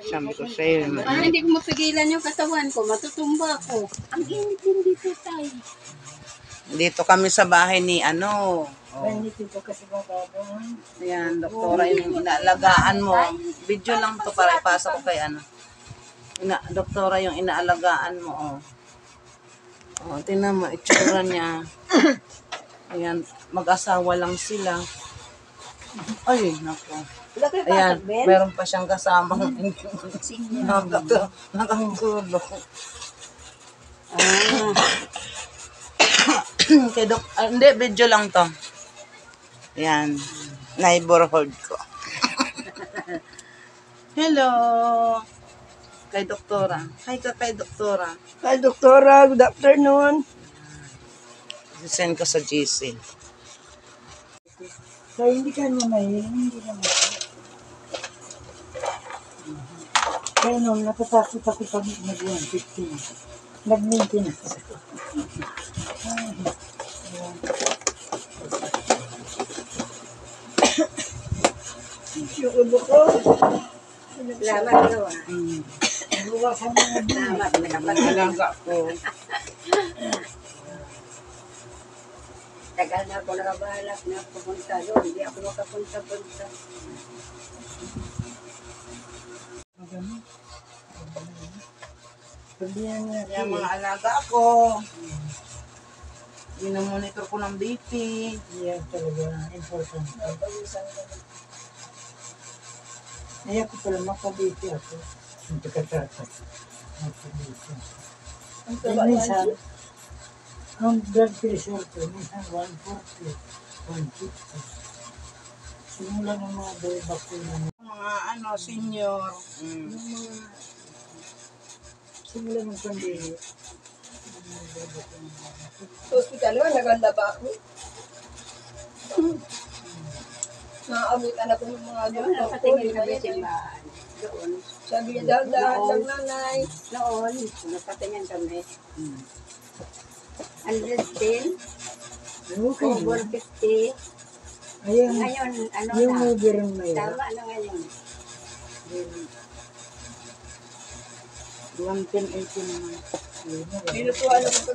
Sabi ko sa'yo. Hindi ko mapigilan yung katawan ko. Matutumba ako. Ang init din dito, tay. Dito kami sa bahay ni ano. Ayan, doktora yung inaalagaan mo. Video lang to para ipasa ko kay ano. Doktora yung inaalagaan mo. Oh, tingnan mo, itsura niya. Ayan, mag-asawa lang sila. Ay, nako. Ayan, meron pa siyang kasamang nakanggulo. Hindi, video lang to. Ayan, neighborhood ko. Hello. Kay doktora. Hi ka kay doktora. Hi, Doktora. Good afternoon. Send ko sa GC. So, hindi ka naman hindi naman. Kaya nung natatakot ako pag nag-115. Nag-maintenance. Yung ulo ko. Salamat daw, ah. Naluwasan mo na din. Salamat, Alaga ko. tagal na ako nakabalak na pupunta doon. Hindi ako makapunta-punta. Sabihan niya. Yung mga alaga ko. Minamonitor ko ng BP. Yan talaga. Important. Ay, ako pala makabiti ako. Hindi ka tatas. Makabiti. Minsan, ang blood pressure ko, minsan 140, 150. Simula ng mga bebak ko na. Mga ano, senior. Yung mga, simula ng pandili. Sa hospital naman, naganda pa ako. Naaabutan ako ng mga doon. Nakatingin kami sa simbahan. Doon. Sabi niya, dahan ng nanay. Noon, nakatingin kami. 110, Okay. over 50. Ayun, Ngayon, ano yung na? uberang may Tama na ngayon. 110, 18 naman. Pinutuan ako